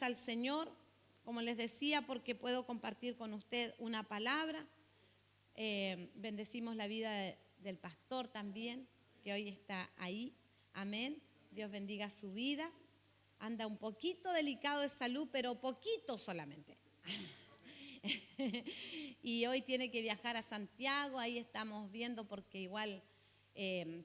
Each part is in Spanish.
al Señor, como les decía, porque puedo compartir con usted una palabra. Bendecimos la vida del pastor también, que hoy está ahí. Amén. Dios bendiga su vida. Anda un poquito delicado de salud, pero poquito solamente. Y hoy tiene que viajar a Santiago. Ahí estamos viendo porque igual,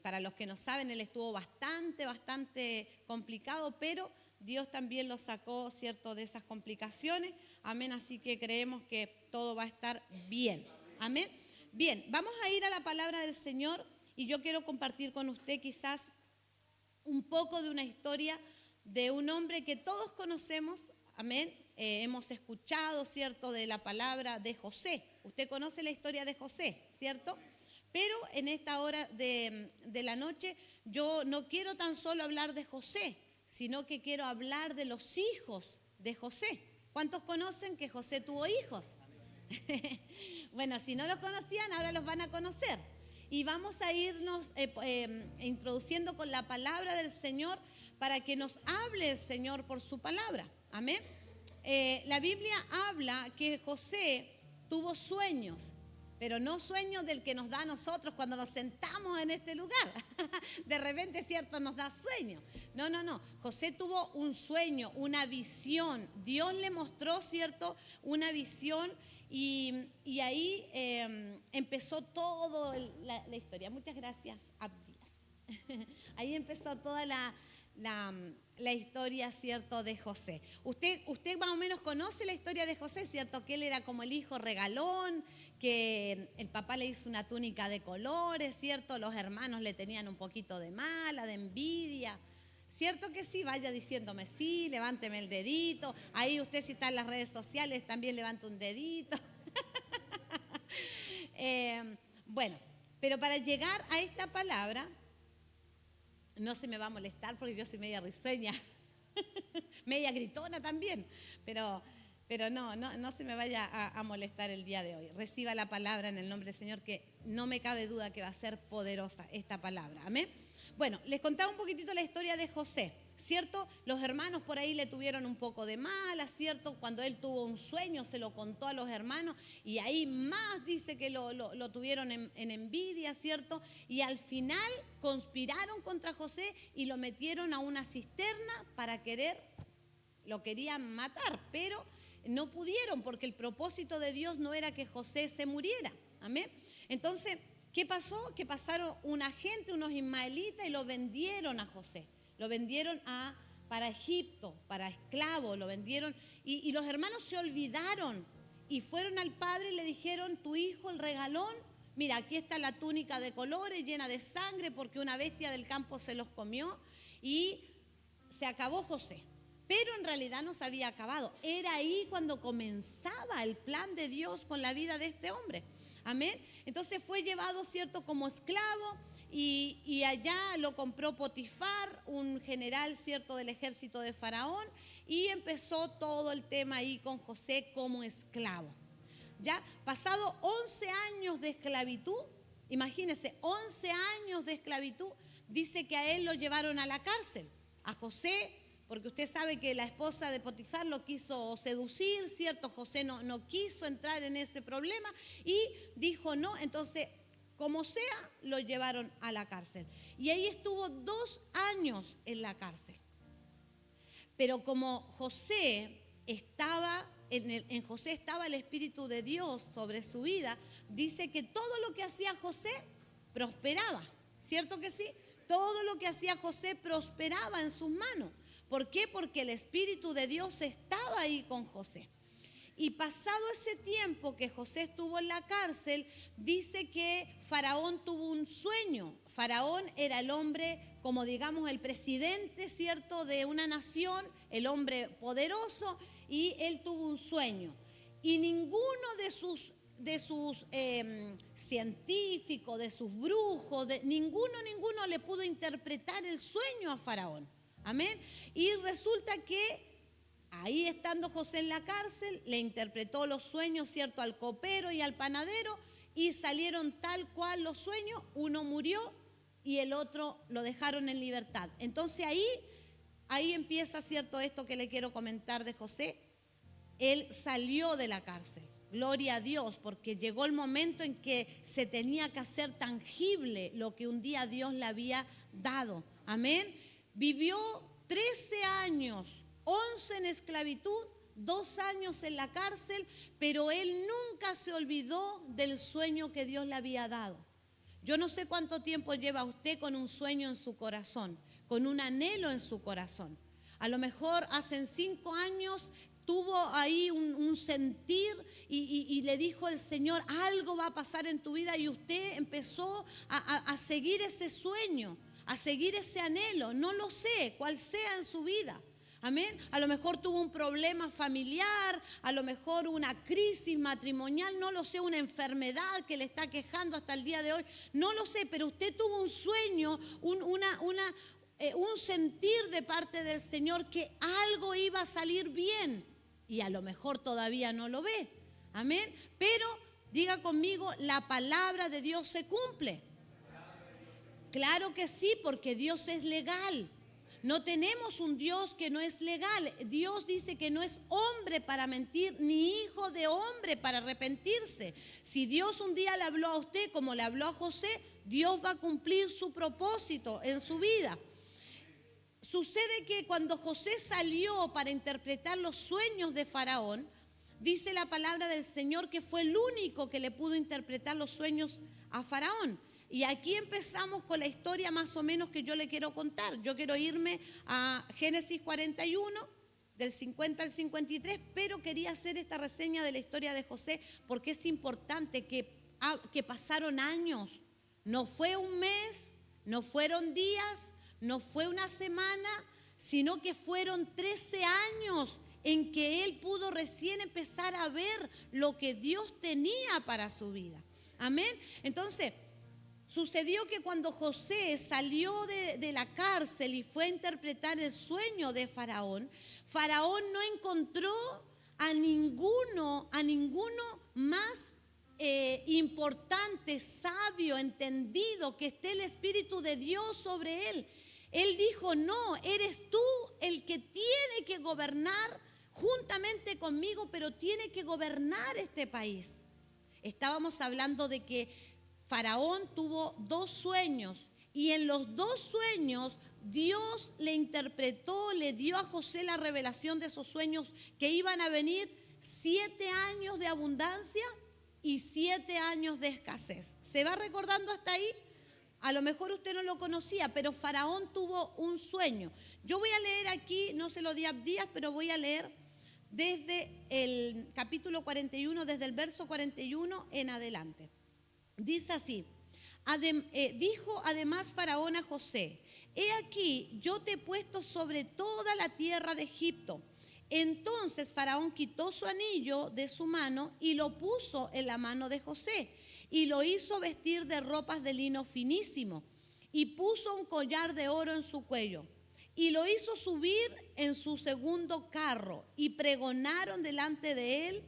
para los que no saben, él estuvo bastante complicado, pero Dios también lo sacó, ¿cierto?, de esas complicaciones. Amén, así que creemos que todo va a estar bien. Amén. Bien, vamos a ir a la palabra del Señor y yo quiero compartir con usted quizás un poco de una historia de un hombre que todos conocemos. Amén. Hemos escuchado, ¿cierto?, de la palabra de José. Usted conoce la historia de José, ¿cierto? Pero en esta hora de la noche yo no quiero tan solo hablar de José, sino que quiero hablar de los hijos de José. ¿Cuántos conocen que José tuvo hijos? Bueno, si no los conocían, ahora los van a conocer. Y vamos a irnos introduciendo con la palabra del Señor para que nos hable el Señor por su palabra. Amén. La Biblia habla que José tuvo sueños, pero no sueños del que nos da a nosotros cuando nos sentamos en este lugar. De repente, ¿cierto?, nos da sueño. No. José tuvo un sueño, una visión. Dios le mostró, ¿cierto?, una visión y ahí empezó toda la historia. Muchas gracias, Abdías. Ahí empezó toda la historia, ¿cierto?, de José. Usted más o menos conoce la historia de José, ¿cierto? Que él era como el hijo regalón, que el papá le hizo una túnica de colores, ¿cierto? Los hermanos le tenían un poquito de mala, de envidia. ¿Cierto que sí? Vaya diciéndome sí, levánteme el dedito. Ahí usted, si está en las redes sociales, también levanta un dedito. Bueno, pero para llegar a esta palabra, no se me va a molestar porque yo soy media risueña, media gritona también, pero no se me vaya a molestar el día de hoy. Reciba la palabra en el nombre del Señor, que no me cabe duda que va a ser poderosa esta palabra. Amén. Bueno, les contaba un poquitito la historia de José, ¿cierto? Los hermanos por ahí le tuvieron un poco de mala, ¿cierto? Cuando él tuvo un sueño se lo contó a los hermanos y ahí más dice que lo tuvieron en envidia, ¿cierto? Y al final conspiraron contra José y lo metieron a una cisterna para lo querían matar, pero no pudieron porque el propósito de Dios no era que José se muriera. Amén. Entonces, ¿qué pasó? Que pasaron una gente, unos ismaelitas, y lo vendieron a José. Lo vendieron para Egipto, para esclavo, lo vendieron. Y los hermanos se olvidaron y fueron al padre y le dijeron: tu hijo, el regalón, mira, aquí está la túnica de colores llena de sangre porque una bestia del campo se los comió y se acabó José. Pero en realidad no se había acabado. Era ahí cuando comenzaba el plan de Dios con la vida de este hombre. Amén. Entonces fue llevado, ¿cierto?, como esclavo y allá lo compró Potifar, un general, ¿cierto?, del ejército de Faraón, y empezó todo el tema ahí con José como esclavo. Ya pasado 11 años de esclavitud, imagínense, 11 años de esclavitud, dice que a él lo llevaron a la cárcel, a José, porque usted sabe que la esposa de Potifar lo quiso seducir, ¿cierto? José no quiso entrar en ese problema y dijo no, entonces como sea lo llevaron a la cárcel. Y ahí estuvo 2 años en la cárcel. Pero como José estaba, en José estaba el Espíritu de Dios sobre su vida, dice que todo lo que hacía José prosperaba, ¿cierto que sí? Todo lo que hacía José prosperaba en sus manos. ¿Por qué? Porque el Espíritu de Dios estaba ahí con José. Y pasado ese tiempo que José estuvo en la cárcel, dice que Faraón tuvo un sueño. Faraón era el hombre, como digamos, el presidente, ¿cierto?, de una nación, el hombre poderoso, y él tuvo un sueño. Y ninguno de sus científicos, de sus brujos, ninguno le pudo interpretar el sueño a Faraón. Amén. Y resulta que ahí estando José en la cárcel, le interpretó los sueños, ¿cierto?, al copero y al panadero, y salieron tal cual los sueños. Uno murió y el otro lo dejaron en libertad. Entonces ahí ahí empieza, ¿cierto?, esto que le quiero comentar de José. Él salió de la cárcel. Gloria a Dios, porque llegó el momento en que se tenía que hacer tangible lo que un día Dios le había dado. Amén. Vivió 13 años, 11 en esclavitud, 2 años en la cárcel, pero él nunca se olvidó del sueño que Dios le había dado. Yo no sé cuánto tiempo lleva usted con un sueño en su corazón, con un anhelo en su corazón. A lo mejor hace 5 años tuvo ahí un sentir y le dijo el Señor, algo va a pasar en tu vida, y usted empezó a seguir ese sueño, a seguir ese anhelo. No lo sé cuál sea en su vida. Amén. A lo mejor tuvo un problema familiar, a lo mejor una crisis matrimonial, no lo sé, una enfermedad que le está quejando hasta el día de hoy, no lo sé, pero usted tuvo un sueño, un sentir de parte del Señor que algo iba a salir bien, y a lo mejor todavía no lo ve. Amén. Pero diga conmigo, la palabra de Dios se cumple. Claro que sí, porque Dios es legal. No tenemos un Dios que no es legal. Dios dice que no es hombre para mentir, ni hijo de hombre para arrepentirse. Si Dios un día le habló a usted como le habló a José, Dios va a cumplir su propósito en su vida. Sucede que cuando José salió para interpretar los sueños de Faraón, dice la palabra del Señor que fue el único que le pudo interpretar los sueños a Faraón. Y aquí empezamos con la historia más o menos que yo le quiero contar. Yo quiero irme a Génesis 41, del 50 al 53, pero quería hacer esta reseña de la historia de José porque es importante que pasaron años. No fue un mes, no fueron días, no fue una semana, sino que fueron 13 años en que él pudo recién empezar a ver lo que Dios tenía para su vida. Amén. Entonces, sucedió que cuando José salió de la cárcel y fue a interpretar el sueño de Faraón, Faraón no encontró a ninguno más importante, sabio, entendido, que esté el Espíritu de Dios sobre él. Él dijo, no, eres tú el que tiene que gobernar juntamente conmigo, pero tiene que gobernar este país. Estábamos hablando de que Faraón tuvo 2 sueños, y en los 2 sueños Dios le interpretó, le dio a José la revelación de esos sueños, que iban a venir 7 años de abundancia y 7 años de escasez. ¿Se va recordando hasta ahí? A lo mejor usted no lo conocía, pero Faraón tuvo un sueño. Yo voy a leer aquí, no se lo di a Abdías, pero voy a leer desde el capítulo 41, desde el verso 41 en adelante. Dice así, dijo además Faraón a José, he aquí, yo te he puesto sobre toda la tierra de Egipto. Entonces Faraón quitó su anillo de su mano y lo puso en la mano de José, y lo hizo vestir de ropas de lino finísimo, y puso un collar de oro en su cuello, y lo hizo subir en su segundo carro, y pregonaron delante de él,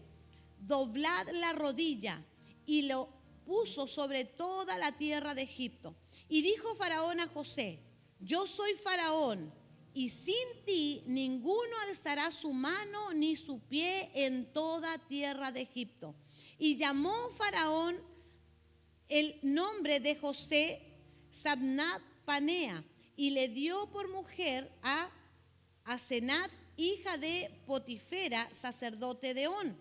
doblad la rodilla, y lo puso sobre toda la tierra de Egipto. Y dijo Faraón a José, yo soy Faraón, y sin ti ninguno alzará su mano ni su pie en toda tierra de Egipto. Y llamó Faraón el nombre de José Sabnat Panea, y le dio por mujer a Asenat, hija de Potifera, sacerdote de On.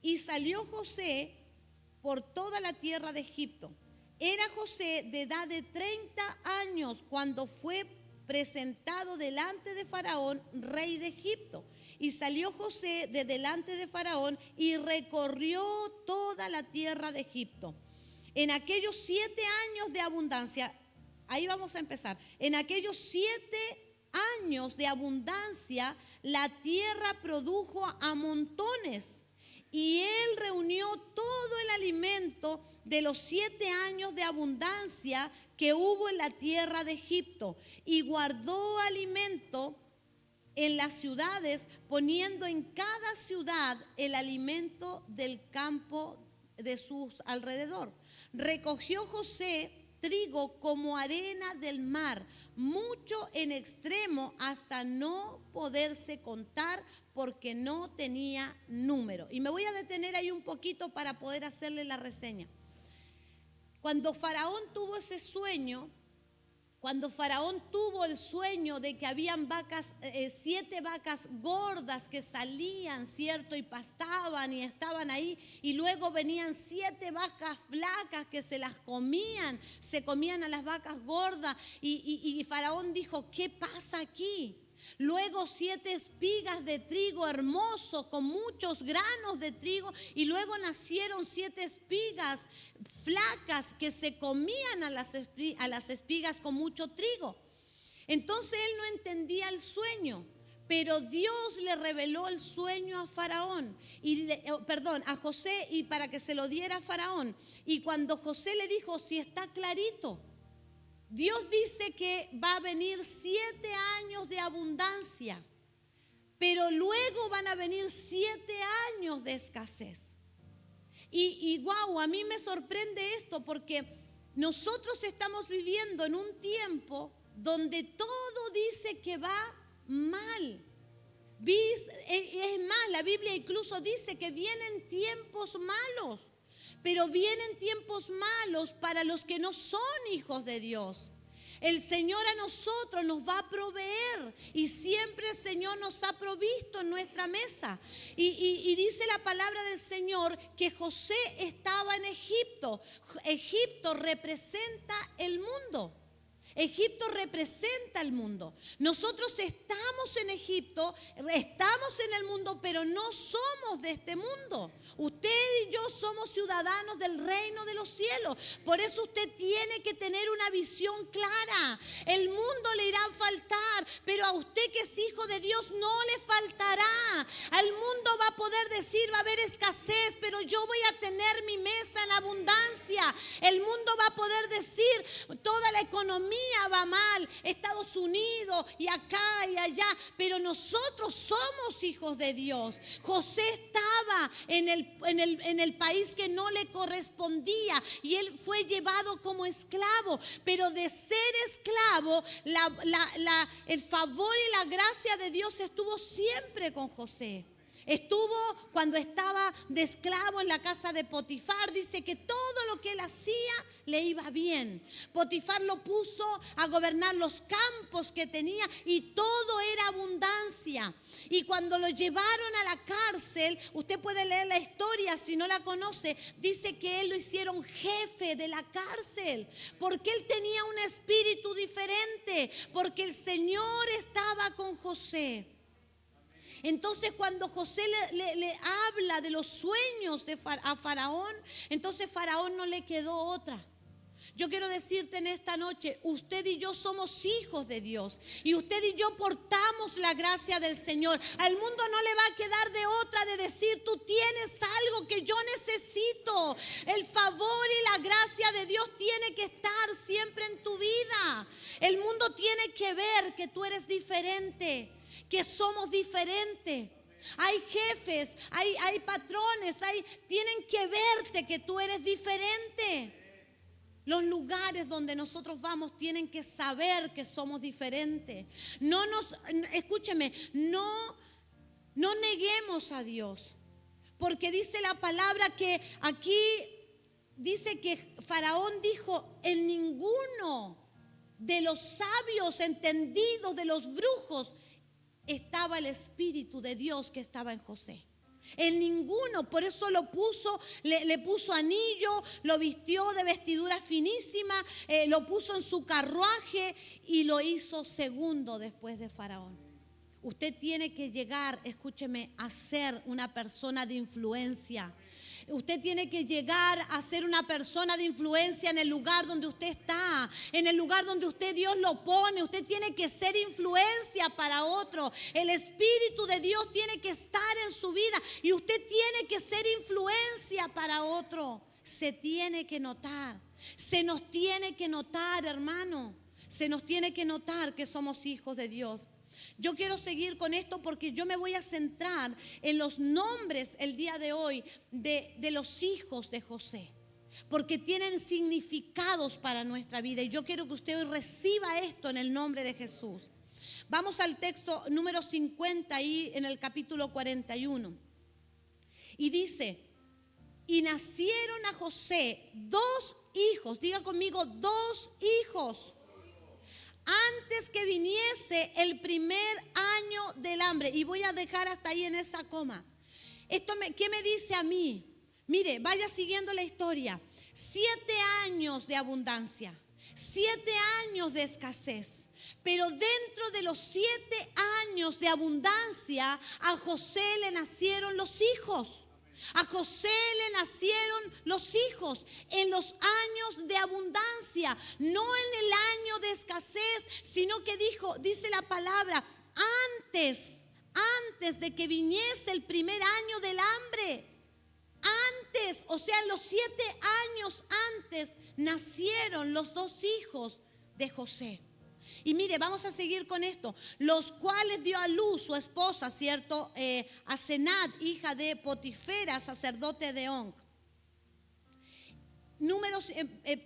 Y salió José por toda la tierra de Egipto. Era José de edad de 30 años cuando fue presentado delante de Faraón, rey de Egipto. Y salió José de delante de Faraón y recorrió toda la tierra de Egipto. En aquellos 7 años de abundancia, ahí vamos a empezar, en aquellos 7 años de abundancia, la tierra produjo a montones. Y él reunió todo el alimento de los 7 años de abundancia que hubo en la tierra de Egipto, y guardó alimento en las ciudades, poniendo en cada ciudad el alimento del campo de sus alrededor. Recogió José trigo como arena del mar, mucho en extremo hasta no poderse contar porque no tenía número. Y me voy a detener ahí un poquito para poder hacerle la reseña. Cuando Faraón tuvo ese sueño, cuando Faraón tuvo el sueño de que habían 7 vacas gordas que salían, ¿cierto? Y pastaban y estaban ahí. Y luego venían 7 vacas flacas que se las comían, se comían a las vacas gordas. Y Faraón dijo, ¿qué pasa aquí? Luego 7 espigas de trigo hermosos con muchos granos de trigo, y luego nacieron 7 espigas flacas que se comían a las espigas con mucho trigo. Entonces él no entendía el sueño, pero Dios le reveló el sueño a Faraón, a José, y para que se lo diera a Faraón. Y cuando José le dijo, si está clarito, Dios dice que va a venir 7 años de abundancia, pero luego van a venir 7 años de escasez. Y wow, a mí me sorprende esto porque nosotros estamos viviendo en un tiempo donde todo dice que va mal. Es más, la Biblia incluso dice que vienen tiempos malos. Pero vienen tiempos malos para los que no son hijos de Dios. El Señor a nosotros nos va a proveer, y siempre el Señor nos ha provisto en nuestra mesa. Y dice la palabra del Señor que José estaba en Egipto. Egipto representa el mundo. Egipto representa el mundo. Nosotros estamos en Egipto, estamos en el mundo, pero no somos de este mundo. Usted y yo somos ciudadanos del reino de los cielos. Por eso usted tiene que tener una visión clara. El mundo le irá a faltar, pero a usted que es hijo de Dios no le faltará. Al mundo va a poder decir, va a haber escasez, pero yo voy a tener mi mesa en abundancia. El mundo va a poder decir, toda la economía va mal, Estados Unidos y acá y allá, pero nosotros somos hijos de Dios. José estaba en el país que no le correspondía y él fue llevado como esclavo, pero de ser esclavo, el favor y la gracia de Dios estuvo siempre con José. Estuvo cuando estaba de esclavo en la casa de Potifar. Dice que todo lo que él hacía le iba bien. Potifar lo puso a gobernar los campos que tenía y todo era abundancia. Y cuando lo llevaron a la cárcel, usted puede leer la historia si no la conoce, dice que él lo hicieron jefe de la cárcel, porque él tenía un espíritu diferente, porque el Señor estaba con José. Entonces cuando José le habla de los sueños a Faraón, entonces Faraón no le quedó otra. Yo quiero decirte en esta noche, usted y yo somos hijos de Dios y usted y yo portamos la gracia del Señor. Al mundo no le va a quedar de otra de decir, tú tienes algo que yo necesito. El favor y la gracia de Dios tiene que estar siempre en tu vida. El mundo tiene que ver que tú eres diferente, que somos diferentes. Hay jefes, hay patrones, tienen que verte que tú eres diferente. Los lugares donde nosotros vamos tienen que saber que somos diferentes. Escúcheme, no neguemos a Dios, porque dice la palabra que aquí dice que Faraón dijo, en ninguno de los sabios entendidos, de los brujos, estaba el Espíritu de Dios que estaba en José. En ninguno, por eso lo puso, le puso anillo, lo vistió de vestidura finísima, lo puso en su carruaje y lo hizo segundo después de Faraón. Usted tiene que llegar, escúcheme, a ser una persona de influencia. Usted tiene que llegar a ser una persona de influencia en el lugar donde usted está, en el lugar donde Dios lo pone. Usted tiene que ser influencia para otro. El Espíritu de Dios tiene que estar en su vida y usted tiene que ser influencia para otro. Se tiene que notar, se nos tiene que notar, hermano. Se nos tiene que notar que somos hijos de Dios. Yo quiero seguir con esto porque yo me voy a centrar en los nombres el día de hoy de los hijos de José. porque tienen significados para nuestra vida. Y yo quiero que usted hoy reciba esto en el nombre de Jesús. Vamos al texto número 50 ahí en el capítulo 41. Y dice, y nacieron a José 2 hijos, diga conmigo, 2 hijos, antes que viniese el primer año del hambre. Y voy a dejar hasta ahí en esa coma. ¿Qué me dice a mí? Mire, vaya siguiendo la historia. 7 años de abundancia, 7 años de escasez. Pero dentro de los 7 años de abundancia, a José le nacieron los hijos. A José le nacieron los hijos en los años de abundancia, no en el año de escasez, sino que dice la palabra, antes de que viniese el primer año del hambre. Antes, o sea, en los 7 años antes, nacieron los 2 hijos de José. Y mire, vamos a seguir con esto. Los cuales dio a luz su esposa, ¿cierto? Asenat, hija de Potifera, sacerdote de On.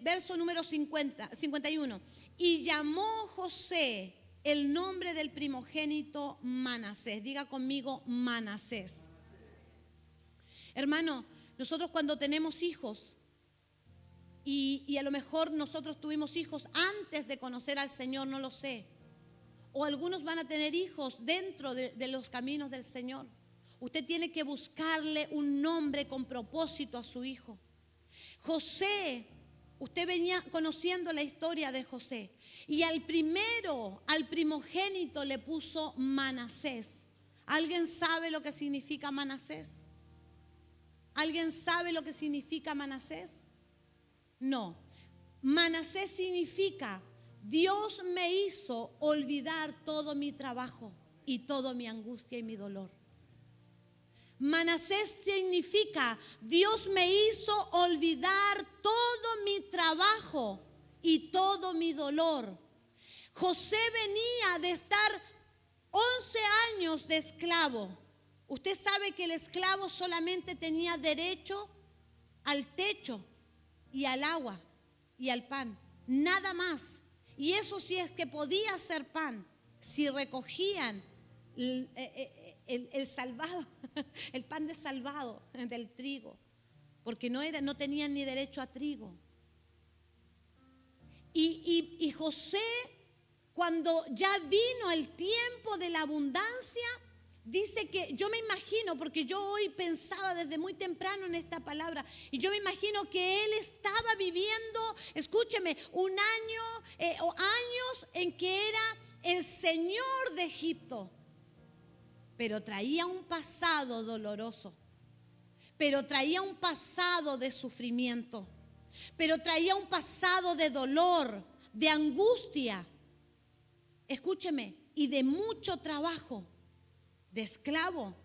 Verso número 51. Y llamó José el nombre del primogénito Manasés. Diga conmigo, Manasés. Hermano, nosotros cuando tenemos hijos, y a lo mejor nosotros tuvimos hijos antes de conocer al Señor, no lo sé. O algunos van a tener hijos dentro de los caminos del Señor. Usted tiene que buscarle un nombre con propósito a su hijo. José, usted venía conociendo la historia de José. Y al primogénito le puso Manasés. ¿Alguien sabe lo que significa Manasés? ¿Alguien sabe lo que significa Manasés? No, Manasés significa Dios me hizo olvidar todo mi trabajo y toda mi angustia y mi dolor. Manasés significa Dios me hizo olvidar todo mi trabajo y todo mi dolor. José venía de estar 11 años de esclavo. Usted sabe que el esclavo solamente tenía derecho al techo y al agua y al pan, nada más. Y eso sí es que podía hacer pan, si recogían el salvado, el pan de salvado del trigo, porque no tenían ni derecho a trigo. Y José, cuando ya vino el tiempo de la abundancia, dice que yo me imagino, porque yo hoy pensaba desde muy temprano en esta palabra, y yo me imagino que él estaba viviendo, escúcheme, un año o años en que era el señor de Egipto, pero traía un pasado doloroso, pero traía un pasado de sufrimiento, pero traía un pasado de dolor, de angustia, escúcheme, y de mucho trabajo, de esclavo.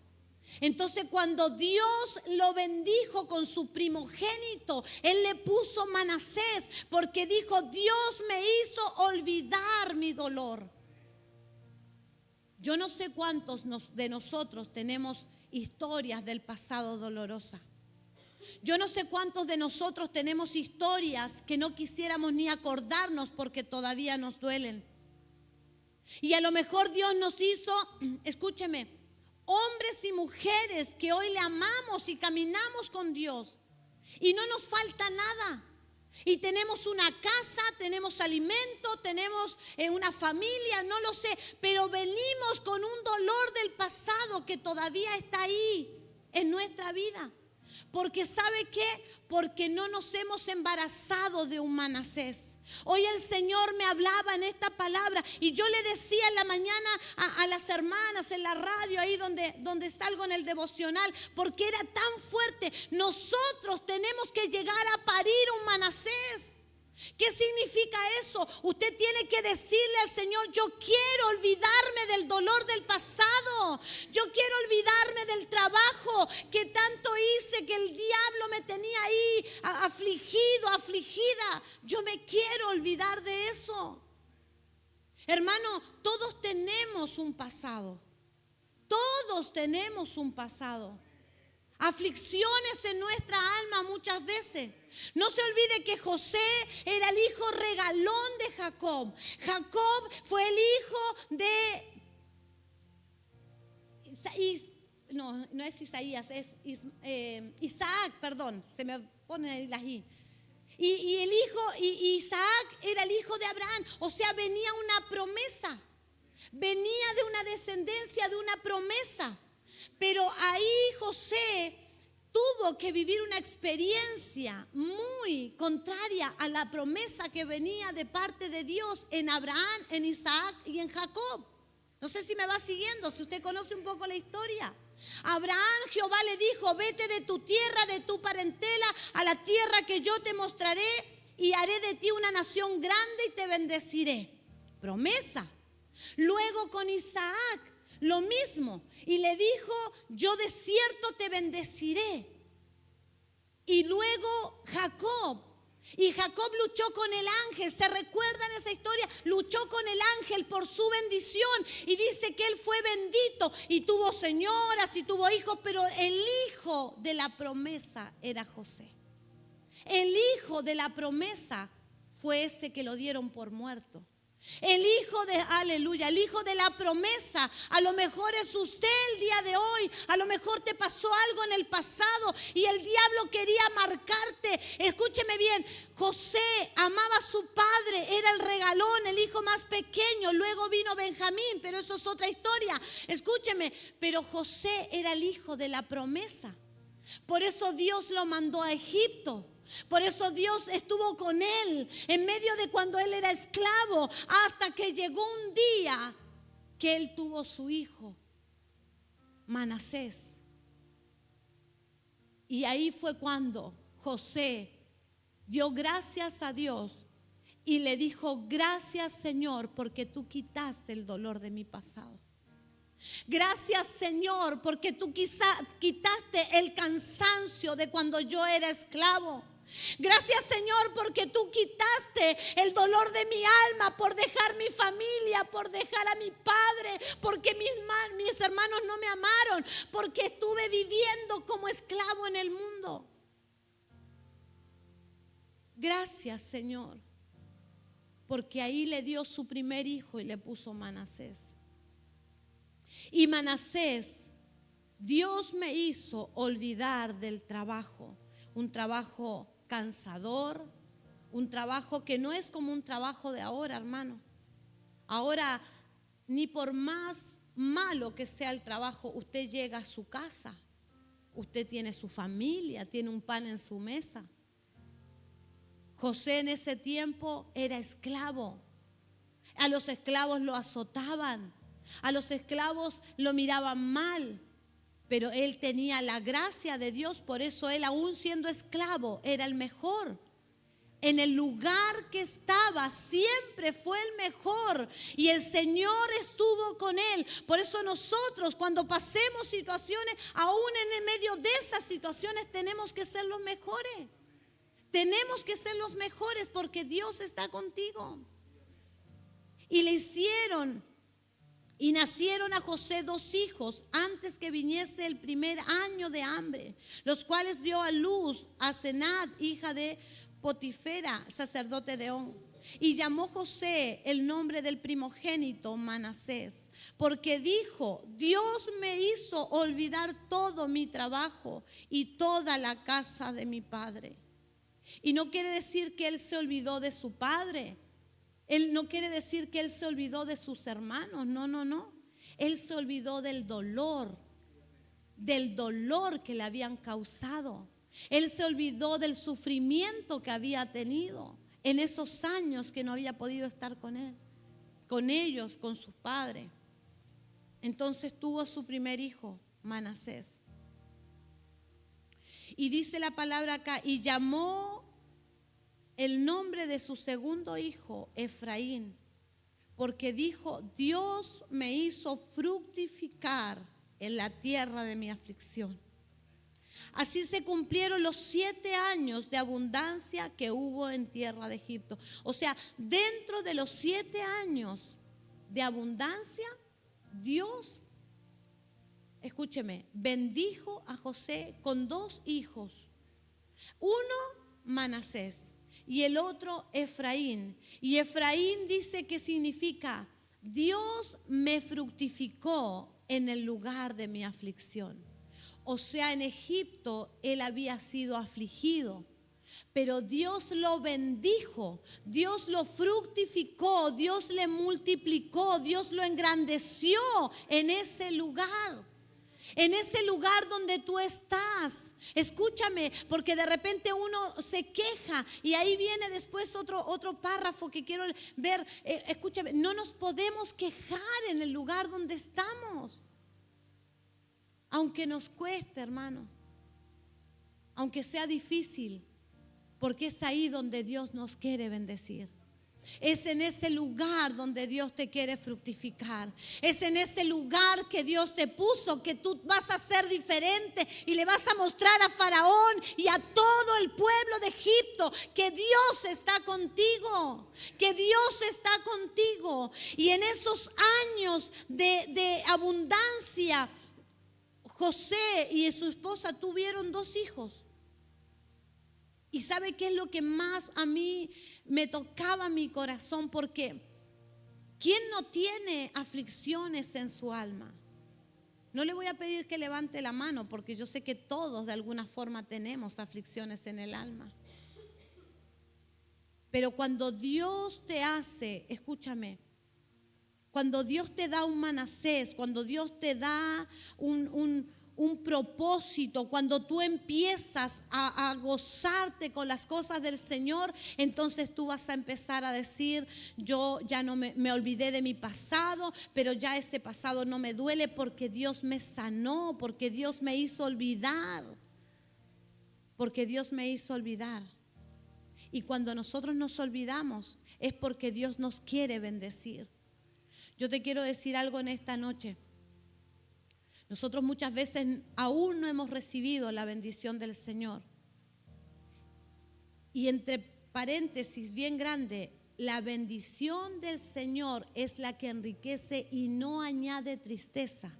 Entonces cuando Dios lo bendijo con su primogénito, Él le puso Manasés, porque dijo, Dios me hizo olvidar mi dolor. Yo no sé cuántos de nosotros tenemos historias del pasado dolorosa. Yo no sé cuántos de nosotros tenemos historias que no quisiéramos ni acordarnos porque todavía nos duelen. Y a lo mejor Dios nos hizo, escúcheme, hombres y mujeres que hoy le amamos y caminamos con Dios y no nos falta nada. Y tenemos una casa, tenemos alimento, tenemos una familia, no lo sé, pero venimos con un dolor del pasado que todavía está ahí en nuestra vida. Porque ¿sabe qué? Porque no nos hemos embarazado de un Manasés. Hoy el Señor me hablaba en esta palabra y yo le decía en la mañana a las hermanas en la radio, ahí donde salgo en el devocional, porque era tan fuerte. Nosotros tenemos que llegar a parir un Manasés. ¿Qué significa eso? Usted tiene que decirle al Señor, yo quiero olvidarme del dolor del pasado. Yo quiero olvidarme del trabajo que tanto hice, que el diablo me tenía ahí afligido, afligida. Yo me quiero olvidar de eso. Hermano, todos tenemos un pasado. Todos tenemos un pasado. aflicciones en nuestra alma muchas veces. No se olvide que José era el hijo regalón de Jacob. Jacob fue el hijo de no es Isaías, es Isaac, perdón, se me pone las I. Y el hijo, y Isaac era el hijo de Abraham, o sea, venía una promesa, venía de una descendencia, de una promesa. Pero ahí José tuvo que vivir una experiencia muy contraria a la promesa que venía de parte de Dios en Abraham, en Isaac y en Jacob. No sé si me va siguiendo, si usted conoce un poco la historia. Abraham, Jehová le dijo: vete de tu tierra, de tu parentela, a la tierra que yo te mostraré, y haré de ti una nación grande y te bendeciré. Promesa. Luego con Isaac, lo mismo. Y le dijo: yo de cierto te bendeciré. Y luego Jacob. Y Jacob luchó con el ángel. ¿Se recuerdan esa historia? Luchó con el ángel por su bendición. Y dice que él fue bendito. Y tuvo señoras y tuvo hijos. Pero el hijo de la promesa era José. El hijo de la promesa fue ese que lo dieron por muerto. El hijo de, aleluya, el hijo de la promesa, a lo mejor es usted el día de hoy, a lo mejor te pasó algo en el pasado y el diablo quería marcarte. Escúcheme bien, José amaba a su padre, era el regalón, el hijo más pequeño, luego vino Benjamín, pero eso es otra historia. Escúcheme, pero José era el hijo de la promesa, por eso Dios lo mandó a Egipto. Por eso Dios estuvo con él en medio de cuando él era esclavo, hasta que llegó un día que él tuvo su hijo, Manasés. Y ahí fue cuando José dio gracias a Dios y le dijo: gracias, Señor, porque tú quitaste el dolor de mi pasado. Gracias, Señor, porque tú quitaste el cansancio de cuando yo era esclavo. Gracias, Señor, porque tú quitaste el dolor de mi alma por dejar mi familia, por dejar a mi padre, porque mis hermanos no me amaron, porque estuve viviendo como esclavo en el mundo. Gracias, Señor, porque ahí le dio su primer hijo y le puso Manasés. Y Manasés, Dios me hizo olvidar del trabajo, un trabajo cansador, un trabajo que no es como un trabajo de ahora, hermano. Ahora, ni por más malo que sea el trabajo, usted llega a su casa, usted tiene su familia, tiene un pan en su mesa. José en ese tiempo era esclavo. A los esclavos lo azotaban, a los esclavos lo miraban mal. Pero él tenía la gracia de Dios, por eso él, aún siendo esclavo, era el mejor. En el lugar que estaba siempre fue el mejor y el Señor estuvo con él. Por eso nosotros, cuando pasemos situaciones, aún en el medio de esas situaciones, tenemos que ser los mejores. Tenemos que ser los mejores porque Dios está contigo. Y nacieron a José 2 hijos antes que viniese el primer año de hambre, los cuales dio a luz a Senat, hija de Potifera, sacerdote de On. Y llamó José el nombre del primogénito Manasés, porque dijo: Dios me hizo olvidar todo mi trabajo y toda la casa de mi padre. Y no quiere decir que él se olvidó de su padre. Él no quiere decir que él se olvidó de sus hermanos, no. Él se olvidó del dolor que le habían causado. Él se olvidó del sufrimiento que había tenido en esos años que no había podido estar con él, con ellos, con sus padres. Entonces tuvo su primer hijo, Manasés. Y dice la palabra acá: y llamó el nombre de su segundo hijo Efraín, porque dijo: Dios me hizo fructificar en la tierra de mi aflicción. Así se cumplieron los 7 años de abundancia que hubo en tierra de Egipto. O sea, dentro de los 7 años de abundancia, Dios escúcheme, bendijo a José con 2 hijos. Uno, Manasés, y el otro, Efraín. Y Efraín dice que significa: Dios me fructificó en el lugar de mi aflicción. O sea, en Egipto él había sido afligido, pero Dios lo bendijo, Dios lo fructificó, Dios le multiplicó, Dios lo engrandeció en ese lugar. En ese lugar donde tú estás. Escúchame, porque de repente uno se queja y ahí viene después otro párrafo que quiero ver. Escúchame, no nos podemos quejar en el lugar donde estamos. Aunque nos cueste, hermano. Aunque sea difícil, porque es ahí donde Dios nos quiere bendecir. Es en ese lugar donde Dios te quiere fructificar. Es en ese lugar que Dios te puso, que tú vas a ser diferente y le vas a mostrar a Faraón y a todo el pueblo de Egipto que Dios está contigo, que Dios está contigo. Y en esos años de abundancia, José y su esposa tuvieron 2 hijos. ¿Y sabe qué es lo que más a mí me tocaba mi corazón? Porque ¿quién no tiene aflicciones en su alma? No le voy a pedir que levante la mano, porque yo sé que todos de alguna forma tenemos aflicciones en el alma. Pero cuando Dios te hace, escúchame, cuando Dios te da un Manasés, cuando Dios te da un propósito, cuando tú empiezas a gozarte con las cosas del Señor, entonces tú vas a empezar a decir: yo ya no me olvidé de mi pasado, pero ya ese pasado no me duele porque Dios me sanó, porque Dios me hizo olvidar, porque Dios me hizo olvidar. Y cuando nosotros nos olvidamos es porque Dios nos quiere bendecir. Yo te quiero decir algo en esta noche. Nosotros muchas veces aún no hemos recibido la bendición del Señor. Y entre paréntesis bien grande, la bendición del Señor es la que enriquece y no añade tristeza.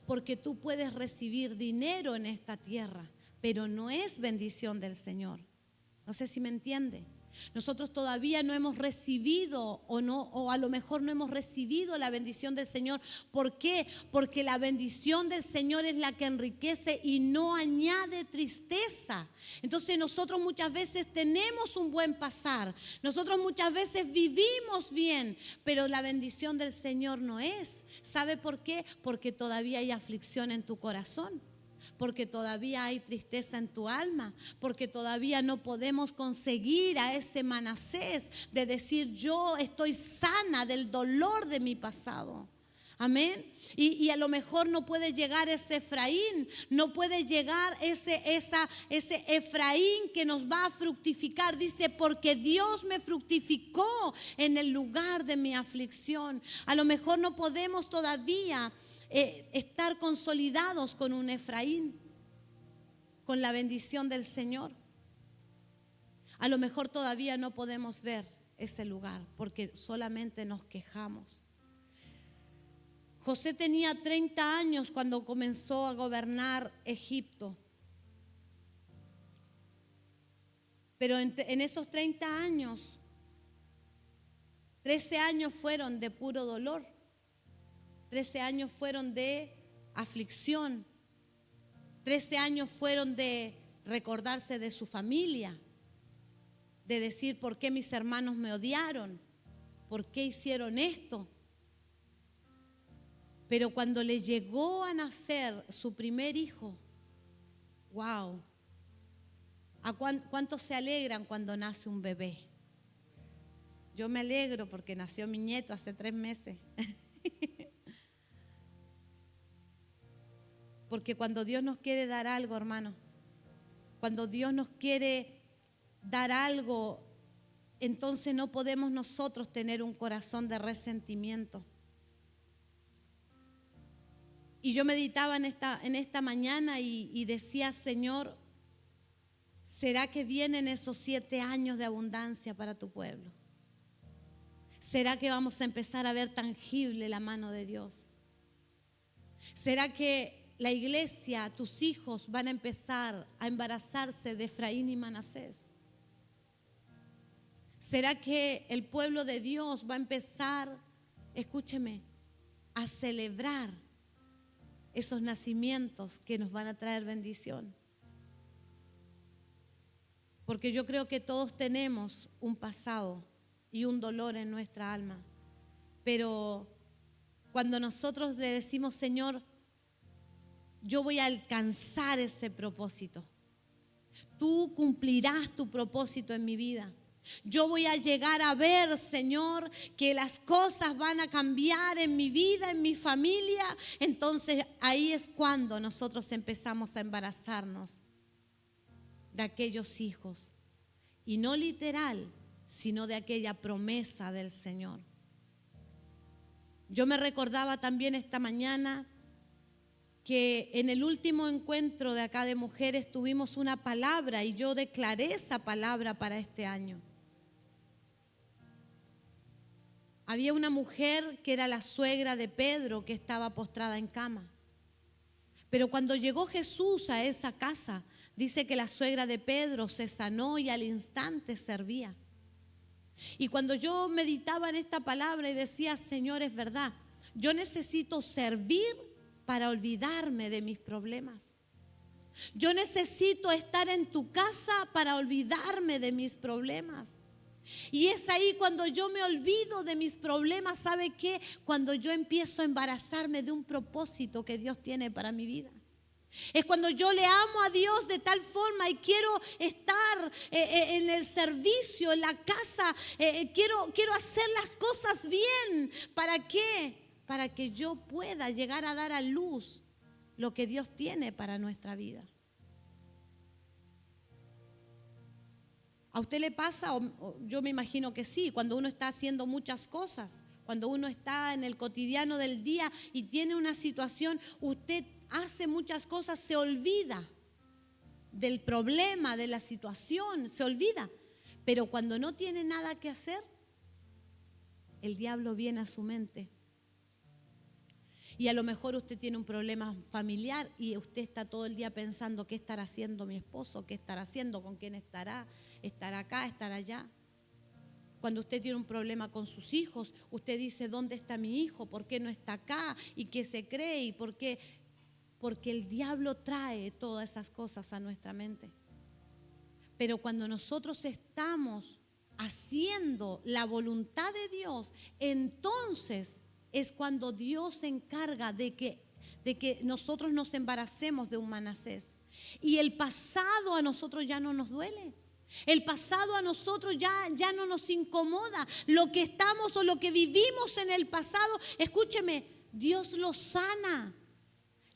Porque tú puedes recibir dinero en esta tierra, pero no es bendición del Señor. No sé si me entiende. Nosotros todavía no hemos recibido o a lo mejor no hemos recibido la bendición del Señor. ¿Por qué? Porque la bendición del Señor es la que enriquece y no añade tristeza. Entonces nosotros muchas veces tenemos un buen pasar, nosotros muchas veces vivimos bien, pero la bendición del Señor no es. ¿Sabe por qué? Porque todavía hay aflicción en tu corazón. Porque todavía hay tristeza en tu alma, porque todavía no podemos conseguir a ese Manasés de decir: yo estoy sana del dolor de mi pasado. Amén. Y a lo mejor no puede llegar ese Efraín, no puede llegar ese Efraín que nos va a fructificar. Dice: porque Dios me fructificó en el lugar de mi aflicción. A lo mejor no podemos todavía estar consolidados con un Efraín, con la bendición del Señor. A lo mejor todavía no podemos ver ese lugar porque solamente nos quejamos. José tenía 30 años cuando comenzó a gobernar Egipto. Pero en esos 30 años, 13 años fueron de puro dolor. 13 años fueron de aflicción. 13 años fueron de recordarse de su familia, de decir: ¿por qué mis hermanos me odiaron? ¿Por qué hicieron esto? Pero cuando le llegó a nacer su primer hijo, wow, ¿a cuántos se alegran cuando nace un bebé? Yo me alegro porque nació mi nieto hace 3 meses. Porque cuando Dios nos quiere dar algo, hermano, cuando Dios nos quiere dar algo, entonces no podemos nosotros tener un corazón de resentimiento. Y yo meditaba en esta mañana y decía: Señor, ¿será que vienen esos 7 años de abundancia para tu pueblo? ¿Será que vamos a empezar a ver tangible la mano de Dios? ¿Será que la iglesia, tus hijos van a empezar a embarazarse de Efraín y Manasés? ¿Será que el pueblo de Dios va a empezar, escúcheme, a celebrar esos nacimientos que nos van a traer bendición? Porque yo creo que todos tenemos un pasado y un dolor en nuestra alma. Pero cuando nosotros le decimos, Señor, yo voy a alcanzar ese propósito. Tú cumplirás tu propósito en mi vida. Yo voy a llegar a ver, Señor, que las cosas van a cambiar en mi vida, en mi familia. Entonces ahí es cuando nosotros empezamos a embarazarnos de aquellos hijos. Y no literal, sino de aquella promesa del Señor. Yo me recordaba también esta mañana que en el último encuentro de acá de mujeres tuvimos una palabra y yo declaré esa palabra para este año. Había una mujer que era la suegra de Pedro que estaba postrada en cama. Pero cuando llegó Jesús a esa casa, dice que la suegra de Pedro se sanó y al instante servía. Y cuando yo meditaba en esta palabra y decía, Señor, es verdad, yo necesito servir para olvidarme de mis problemas. Yo necesito estar en tu casa para olvidarme de mis problemas. Y es ahí cuando yo me olvido de mis problemas, ¿sabe qué? Cuando yo empiezo a embarazarme de un propósito que Dios tiene para mi vida. Es cuando yo le amo a Dios de tal forma y quiero estar en el servicio, en la casa, quiero hacer las cosas bien. ¿Para qué? Para que yo pueda llegar a dar a luz lo que Dios tiene para nuestra vida. ¿A usted le pasa? O yo me imagino que sí, cuando uno está haciendo muchas cosas, cuando uno está en el cotidiano del día y tiene una situación, usted hace muchas cosas, se olvida del problema, de la situación, se olvida. Pero cuando no tiene nada que hacer, el diablo viene a su mente. Y a lo mejor usted tiene un problema familiar y usted está todo el día pensando, ¿qué estará haciendo mi esposo? ¿Qué estará haciendo? ¿Con quién estará? ¿Estará acá? ¿Estará allá? Cuando usted tiene un problema con sus hijos, usted dice, ¿dónde está mi hijo? ¿Por qué no está acá? ¿Y qué se cree? ¿Y por qué? Porque el diablo trae todas esas cosas a nuestra mente. Pero cuando nosotros estamos haciendo la voluntad de Dios, entonces es cuando Dios se encarga de que nosotros nos embaracemos de un Manasés. Y el pasado a nosotros ya no nos duele. El pasado a nosotros ya no nos incomoda. Lo que estamos o lo que vivimos en el pasado, escúcheme, Dios lo sana.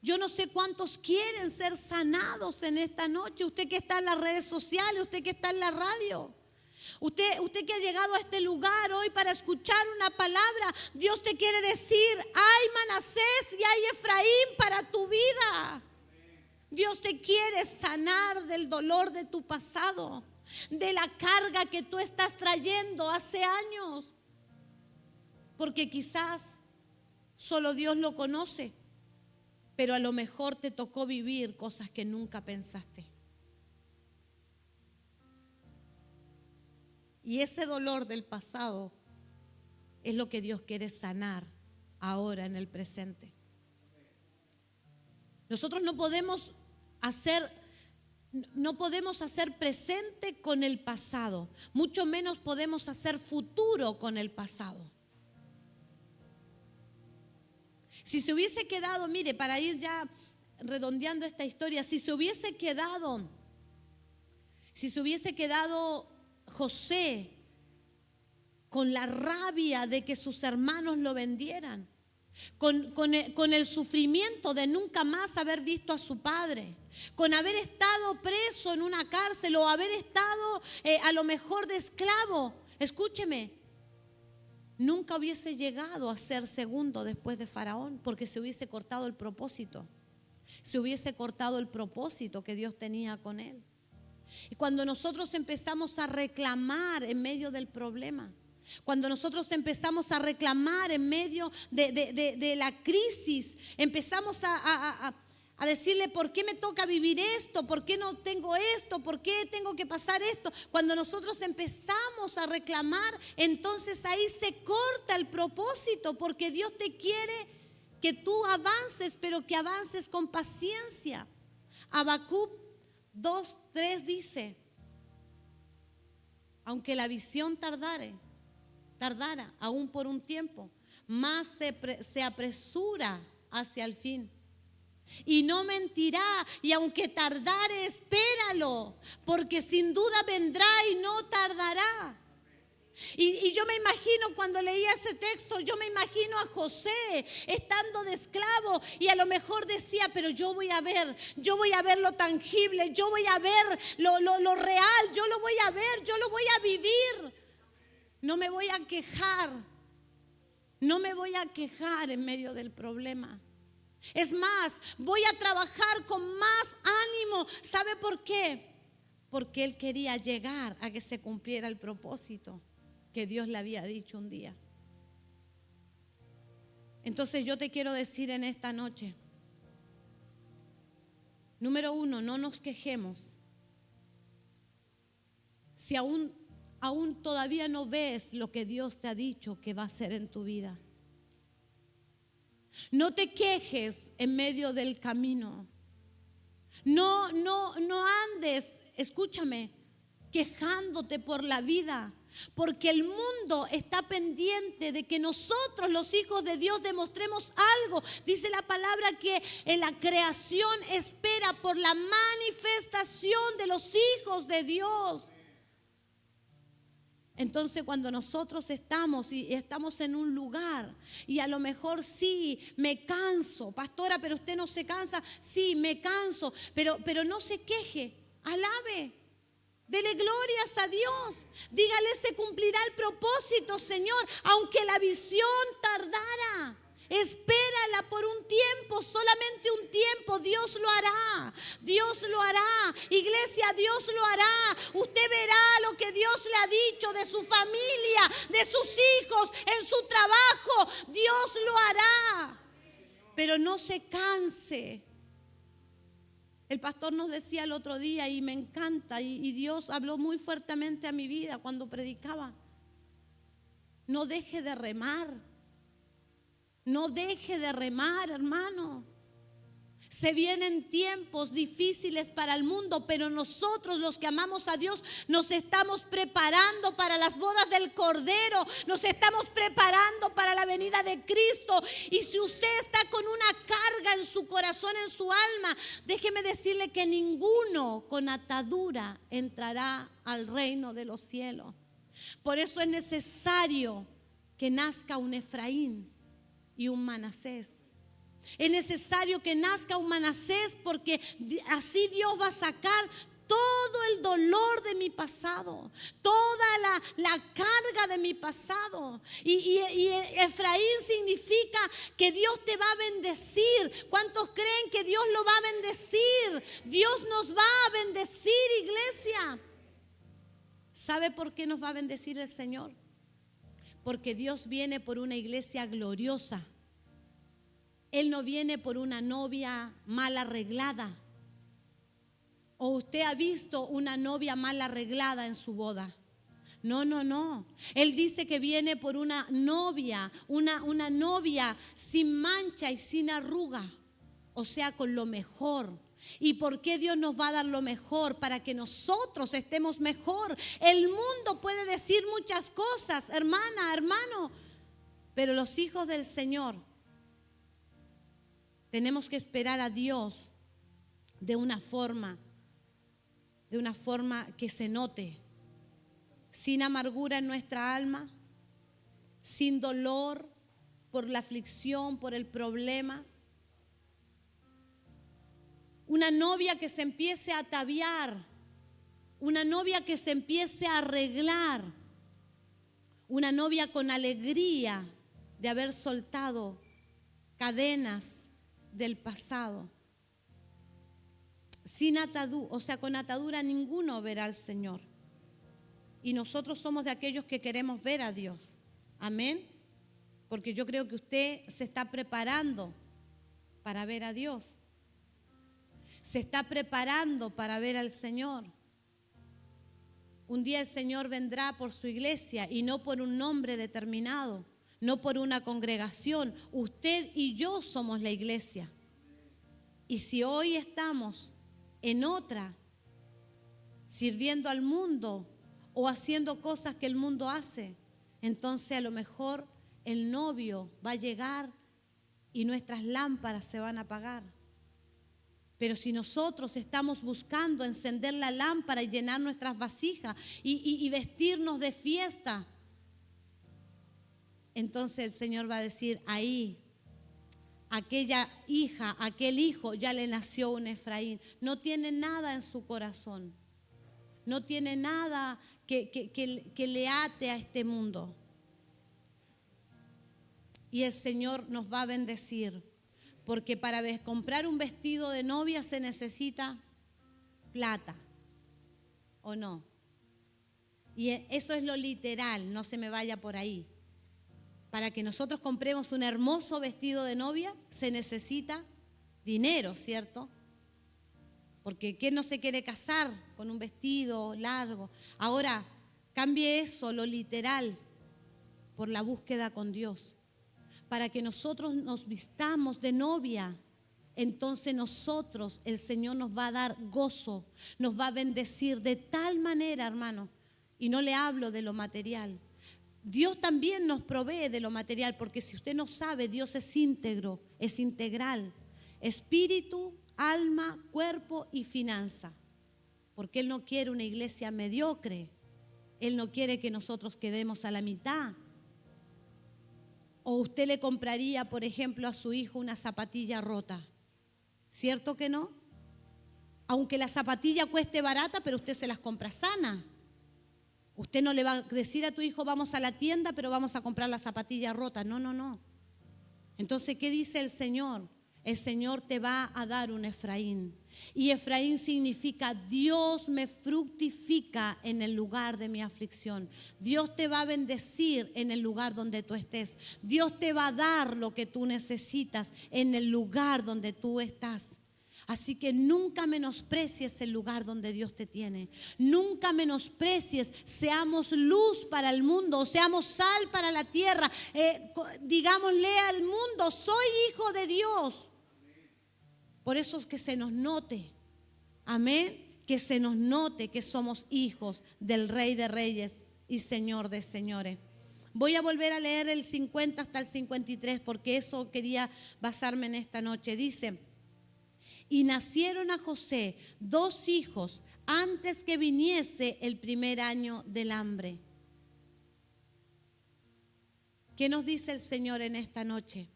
Yo no sé cuántos quieren ser sanados en esta noche. Usted que está en las redes sociales, usted que está en la radio. Usted que ha llegado a este lugar hoy para escuchar una palabra, Dios te quiere decir, hay Manasés y hay Efraín para tu vida. Dios te quiere sanar del dolor de tu pasado, de la carga que tú estás trayendo hace años. Porque quizás solo Dios lo conoce, pero a lo mejor te tocó vivir cosas que nunca pensaste. Y ese dolor del pasado es lo que Dios quiere sanar ahora en el presente. Nosotros no podemos hacer presente con el pasado, mucho menos podemos hacer futuro con el pasado. Si se hubiese quedado, mire, para ir ya redondeando esta historia, si se hubiese quedado José con la rabia de que sus hermanos lo vendieran, con el sufrimiento de nunca más haber visto a su padre, con haber estado preso en una cárcel o haber estado a lo mejor de esclavo, escúcheme, nunca hubiese llegado a ser segundo después de Faraón, porque se hubiese cortado el propósito. Se hubiese cortado el propósito que Dios tenía con él. Y cuando nosotros empezamos a reclamar en medio del problema, cuando nosotros empezamos a reclamar en medio de la crisis, empezamos a decirle por qué me toca vivir esto, por qué no tengo esto, por qué tengo que pasar esto. Cuando nosotros empezamos a reclamar, entonces ahí se corta el propósito, porque Dios te quiere que tú avances, pero que avances con paciencia. Habacuc 2:3 dice: aunque la visión tardara aún por un tiempo, más se apresura hacia el fin. Y no mentirá, y aunque tardare, espéralo, porque sin duda vendrá y no tardará. Y yo me imagino, cuando leía ese texto, yo me imagino a José estando de esclavo, y a lo mejor decía: pero yo voy a ver lo tangible, yo voy a ver lo real, yo lo voy a ver, yo lo voy a vivir. No me voy a quejar, no me voy a quejar en medio del problema. Es más, voy a trabajar con más ánimo. ¿Sabe por qué? Porque él quería llegar a que se cumpliera el propósito que Dios le había dicho un día. Entonces yo te quiero decir en esta noche, número 1, no nos quejemos. Si aún todavía no ves lo que Dios te ha dicho que va a hacer en tu vida, no te quejes en medio del camino. No andes, escúchame, quejándote por la vida, porque el mundo está pendiente de que nosotros, los hijos de Dios, demostremos algo. Dice la palabra que en la creación espera por la manifestación de los hijos de Dios. Entonces, cuando nosotros estamos en un lugar, y a lo mejor sí, me canso, pastora, pero usted no se cansa. Sí, me canso, pero no se queje, alabe, dele glorias a Dios, dígale: se cumplirá el propósito, Señor, aunque la visión tardara. Espérala por un tiempo, solamente un tiempo. Dios lo hará, Dios lo hará. Iglesia, Dios lo hará. Usted verá lo que Dios le ha dicho de su familia, de sus hijos, en su trabajo. Dios lo hará. Pero no se canse. El pastor nos decía el otro día, y me encanta, y Dios habló muy fuertemente a mi vida cuando predicaba: no deje de remar. No deje de remar, hermano. Se vienen tiempos difíciles para el mundo, pero nosotros, los que amamos a Dios, nos estamos preparando para las bodas del Cordero. Nos estamos preparando para la venida de Cristo. Y si usted está con una carga en su corazón, en su alma, déjeme decirle que ninguno con atadura entrará al reino de los cielos. Por eso es necesario que nazca un Efraín y un Manasés. Es necesario que nazca un Manasés, porque así Dios va a sacar todo el dolor de mi pasado, toda la carga de mi pasado. Y Efraín significa que Dios te va a bendecir. ¿Cuántos creen que Dios lo va a bendecir? Dios nos va a bendecir, iglesia. ¿Sabe por qué nos va a bendecir el Señor? Porque Dios viene por una iglesia gloriosa. Él no viene por una novia mal arreglada. ¿O usted ha visto una novia mal arreglada en su boda? No. Él dice que viene por una novia, una novia sin mancha y sin arruga. O sea, con lo mejor. ¿Y por qué Dios nos va a dar lo mejor? Para que nosotros estemos mejor. El mundo puede decir muchas cosas, hermana, hermano, pero los hijos del Señor tenemos que esperar a Dios de una forma que se note, sin amargura en nuestra alma, sin dolor por la aflicción, por el problema. Una novia que se empiece a ataviar, una novia que se empiece a arreglar, una novia con alegría de haber soltado cadenas del pasado. Sin atadura, o sea, con atadura ninguno verá al Señor. Y nosotros somos de aquellos que queremos ver a Dios. Amén. Porque yo creo que usted se está preparando para ver a Dios. se está preparando para ver al Señor. Un día el Señor vendrá por su iglesia y no por un nombre determinado, no por una congregación. Usted y yo somos la iglesia. Y si hoy estamos en otra, sirviendo al mundo o haciendo cosas que el mundo hace, entonces a lo mejor el novio va a llegar y nuestras lámparas se van a apagar. Pero si nosotros estamos buscando encender la lámpara y llenar nuestras vasijas y vestirnos de fiesta, entonces el Señor va a decir, ahí, aquella hija, aquel hijo, ya le nació un Efraín. No tiene nada en su corazón. No tiene nada que le ate a este mundo. Y el Señor nos va a bendecir. Porque para comprar un vestido de novia se necesita plata, ¿o no? Y eso es lo literal, no se me vaya por ahí. Para que nosotros compremos un hermoso vestido de novia se necesita dinero, ¿cierto? Porque ¿quién no se quiere casar con un vestido largo? Ahora, cambie eso, lo literal, por la búsqueda con Dios. Para que nosotros nos vistamos de novia, entonces nosotros, el Señor nos va a dar gozo, nos va a bendecir de tal manera, hermano, y no le hablo de lo material. Dios también nos provee de lo material, porque si usted no sabe, Dios es íntegro, es integral, espíritu, alma, cuerpo y finanza, porque Él no quiere una iglesia mediocre, Él no quiere que nosotros quedemos a la mitad. O usted le compraría, por ejemplo, a su hijo una zapatilla rota. ¿Cierto que no? Aunque la zapatilla cueste barata, pero usted se las compra sana. Usted no le va a decir a tu hijo, vamos a la tienda, pero vamos a comprar la zapatilla rota. No, no, no. Entonces, ¿qué dice el Señor? El Señor te va a dar un Efraín. Y Efraín significa Dios me fructifica en el lugar de mi aflicción. Dios te va a bendecir en el lugar donde tú estés. Dios te va a dar lo que tú necesitas en el lugar donde tú estás. Así que nunca menosprecies el lugar donde Dios te tiene. Nunca menosprecies, seamos luz para el mundo, seamos sal para la tierra. Digámosle al mundo, soy hijo de Dios. Por eso es que se nos note, amén, que se nos note que somos hijos del Rey de Reyes y Señor de Señores. Voy a volver a leer el 50 hasta el 53 porque eso quería basarme en esta noche. Dice, y nacieron a José 2 hijos antes que viniese el primer año del hambre. ¿Qué nos dice el Señor en esta noche?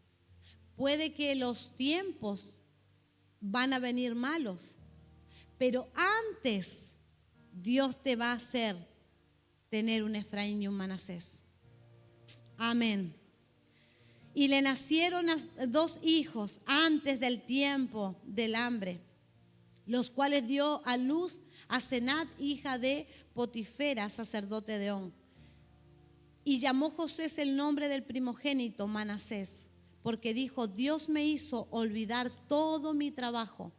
Puede que los tiempos van a venir malos, pero antes Dios te va a hacer tener un Efraín y un Manasés. Amén. Y le nacieron 2 hijos antes del tiempo del hambre, los cuales dio a luz a Senat, hija de Potifera, sacerdote de On. Y llamó José el nombre del primogénito Manasés, porque dijo, Dios me hizo olvidar todo mi trabajo,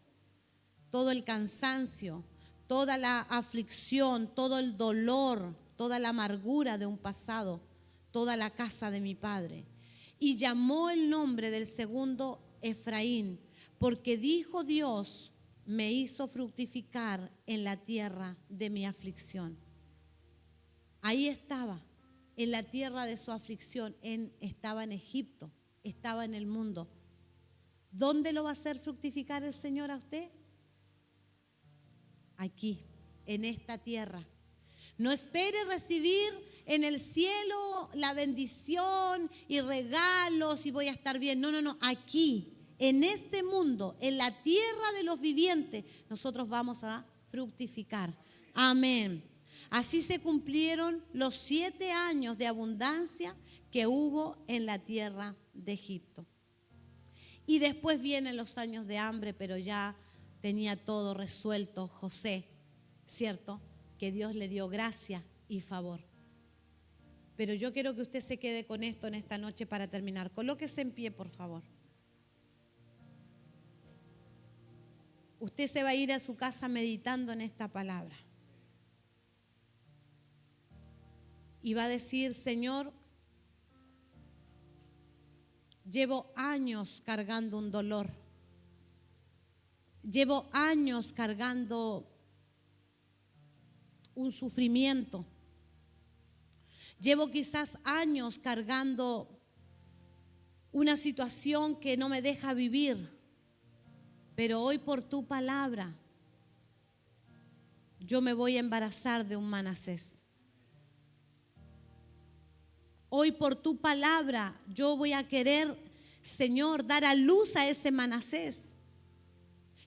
todo el cansancio, toda la aflicción, todo el dolor, toda la amargura de un pasado, toda la casa de mi padre. Y llamó el nombre del segundo Efraín, porque dijo Dios, me hizo fructificar en la tierra de mi aflicción. Ahí estaba, en la tierra de su aflicción, estaba en Egipto. Estaba en el mundo. ¿Dónde lo va a hacer fructificar el Señor a usted? Aquí, en esta tierra. No espere recibir en el cielo la bendición y regalos y voy a estar bien. No, no, no. Aquí, en este mundo, en la tierra de los vivientes, nosotros vamos a fructificar. Amén. Así se cumplieron los 7 años de abundancia que hubo en la tierra de Egipto. Y después vienen los años de hambre, pero ya tenía todo resuelto José, ¿cierto? Que Dios le dio gracia y favor. Pero yo quiero que usted se quede con esto en esta noche para terminar. Colóquese en pie, por favor. usted se va a ir a su casa meditando en esta palabra. Y va a decir, Señor, llevo años cargando un dolor. Llevo años cargando un sufrimiento. Llevo quizás años cargando una situación que no me deja vivir. Pero hoy por tu palabra, yo me voy a embarazar de un Manasés. Hoy por tu palabra, yo voy a querer, Señor, dar a luz a ese Manasés.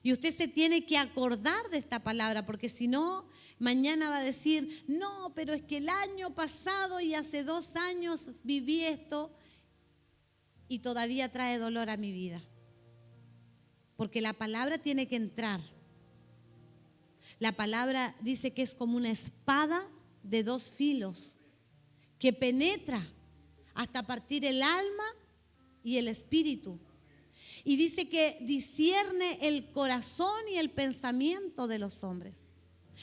Y usted se tiene que acordar de esta palabra, porque si no, mañana va a decir, no, pero es que el año pasado y hace 2 años viví esto y todavía trae dolor a mi vida. Porque la palabra tiene que entrar. La palabra dice que es como una espada de 2 filos que penetra hasta partir el alma y el espíritu. Y dice que discierne el corazón y el pensamiento de los hombres.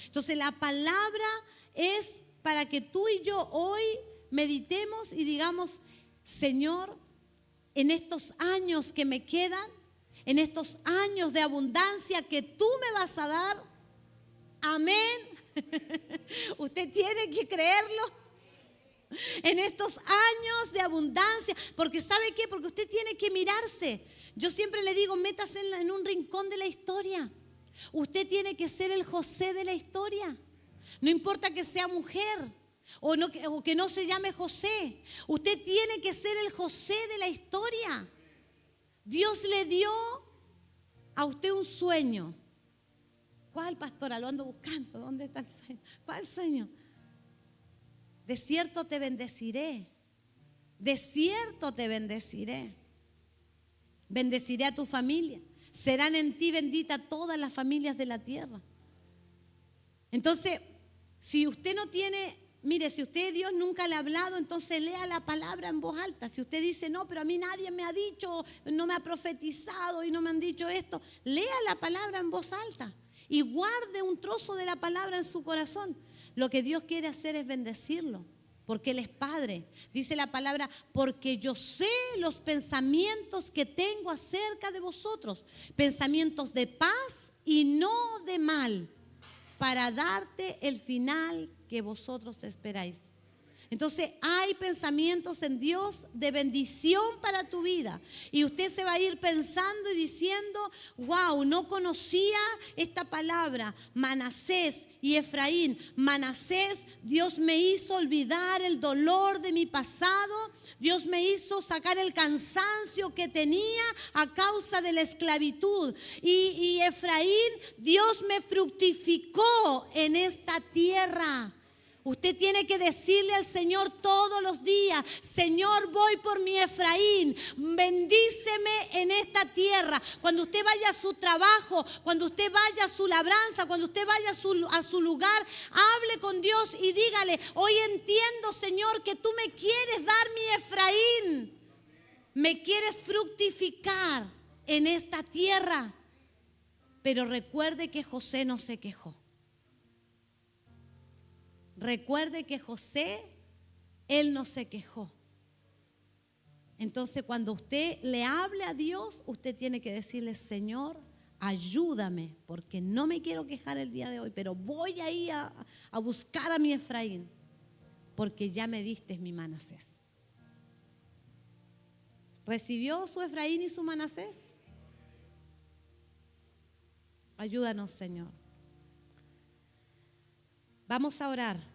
Entonces la palabra es para que tú y yo hoy meditemos y digamos, Señor, en estos años que me quedan, en estos años de abundancia que tú me vas a dar, amén. Usted tiene que creerlo. En estos años de abundancia, porque ¿sabe qué? Porque usted tiene que mirarse. Yo siempre le digo, métase en un rincón de la historia. Usted tiene que ser el José de la historia. No importa que sea mujer o que no se llame José. Usted tiene que ser el José de la historia. Dios le dio a usted un sueño. ¿Cuál, pastora? Lo ando buscando. ¿Dónde está el sueño? ¿Cuál sueño? De cierto te bendeciré. De cierto te bendeciré. Bendeciré a tu familia. Serán en ti benditas todas las familias de la tierra. Entonces, si usted no tiene, mire, si usted Dios nunca le ha hablado, entonces lea la palabra en voz alta. Si usted dice, no, pero a mí nadie me ha dicho, no me ha profetizado y no me han dicho esto, lea la palabra en voz alta y guarde un trozo de la palabra en su corazón. Lo que Dios quiere hacer es bendecirlo, porque Él es Padre. Dice la palabra, porque yo sé los pensamientos que tengo acerca de vosotros, pensamientos de paz y no de mal, para darte el final que vosotros esperáis. Entonces hay pensamientos en Dios de bendición para tu vida. Y usted se va a ir pensando y diciendo, wow, no conocía esta palabra, Manasés y Efraín. Manasés, Dios me hizo olvidar el dolor de mi pasado. Dios me hizo sacar el cansancio que tenía a causa de la esclavitud. Y Efraín, Dios me fructificó en esta tierra. Usted tiene que decirle al Señor todos los días, Señor, voy por mi Efraín, bendíceme en esta tierra. Cuando usted vaya a su trabajo, cuando usted vaya a su labranza, cuando usted vaya a su lugar, hable con Dios y dígale, hoy entiendo, Señor, que tú me quieres dar mi Efraín. Me quieres fructificar en esta tierra. Pero recuerde que José no se quejó. Recuerde que José, él no se quejó. Entonces, cuando usted le hable a Dios, usted tiene que decirle, Señor, ayúdame, porque no me quiero quejar el día de hoy, pero voy a ir a buscar a mi Efraín, porque ya me diste mi Manasés. ¿Recibió su Efraín y su Manasés? Ayúdanos, Señor. Vamos a orar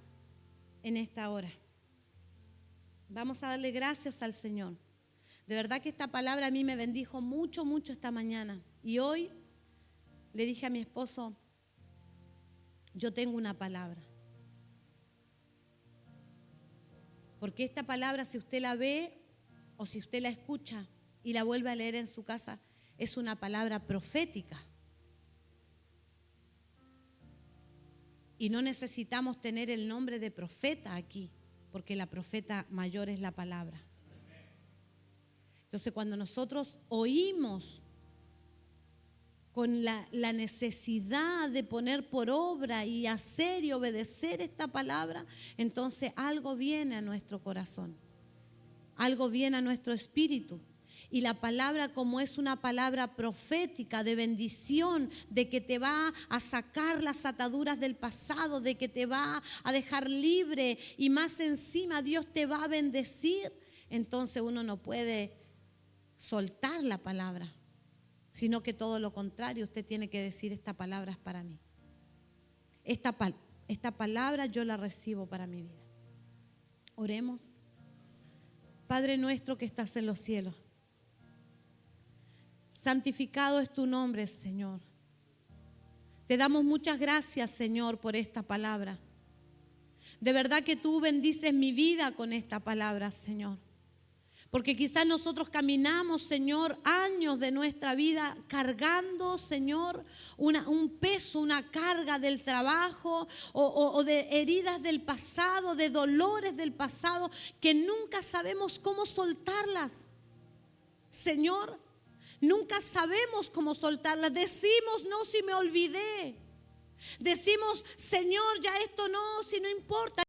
en esta hora. Vamos a darle gracias al Señor. De verdad que esta palabra a mí me bendijo mucho, mucho esta mañana. Y hoy le dije a mi esposo, yo tengo una palabra. Porque esta palabra, si usted la ve o si usted la escucha y la vuelve a leer en su casa, es una palabra profética. Y no necesitamos tener el nombre de profeta aquí, porque la profeta mayor es la palabra. Entonces, cuando nosotros oímos con la necesidad de poner por obra y hacer y obedecer esta palabra, entonces algo viene a nuestro corazón, algo viene a nuestro espíritu. Y la palabra, como es una palabra profética de bendición, de que te va a sacar las ataduras del pasado, de que te va a dejar libre y más encima Dios te va a bendecir, entonces uno no puede soltar la palabra, sino que todo lo contrario, usted tiene que decir: esta palabra es para mí. Esta palabra yo la recibo para mi vida. Oremos. Padre nuestro que estás en los cielos, santificado es tu nombre, Señor. Te damos muchas gracias, Señor, por esta palabra. De verdad que tú bendices mi vida con esta palabra, Señor. Porque quizás nosotros caminamos, Señor, años de nuestra vida cargando, Señor, un peso, una carga del trabajo o de heridas del pasado, de dolores del pasado, que nunca sabemos cómo soltarlas. Señor, nunca sabemos cómo soltarlas. Decimos: no, si me olvidé. Decimos: Señor, ya esto no, si no importa.